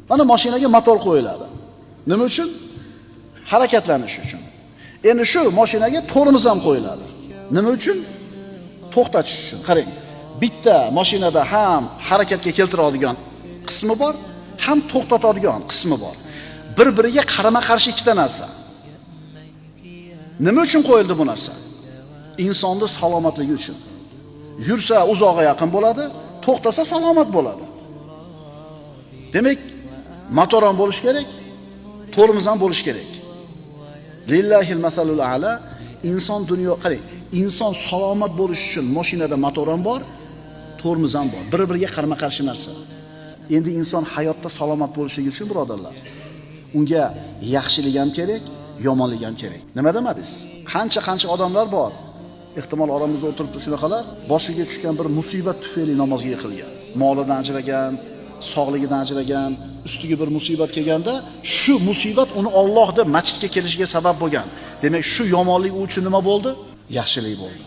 Mana mashinaga motor qo'yiladi. Nima uchun? Harakatlanish uchun. Endi shu mashinaga tormoz ham qo'yiladi. Nima uchun? To'xtatish uchun. Qarang, bitta mashinada ham harakatga keltiradigan qismi bor, ham to'xtatadigan qismi bor. Bir-biriga qarama-qarshi ikkita narsa. Nima uchun qo'yildi bu narsa? Insonning salomatligi uchun. Yursa uzoqqa yaqin bo'ladi, to'xtasa salomat bo'ladi. Demak, motor ham bo'lish kerak, tormoz ham bo'lish kerak. Lillahil masalul a'la. Inson dunyo, qarang, inson salomat bo'lish uchun mashinada motor ham bor, tormoz ham bor. Bir-biriga qarama-qarshi narsa. Endi inson hayotda salomat bo'lishligi uchun, birodarlar, unga yaxshilik ham kerak, yomonlik ham kerak. Nima demadingiz? Qancha odamlar bor. Ehtimol oramizda o'tiribdi shunaqalar, boshiga tushgan bir musibat tufayli namozga yiqilgan. Molidan ajragan, sog'ligidan ajragan, ustiga bir musibat kelganda, shu musibat uni Alloh deb masjidga kelishiga sabab bo'lgan. Demak, shu yomonlik u uchun nima bo'ldi? Yaxshilik bo'ldi.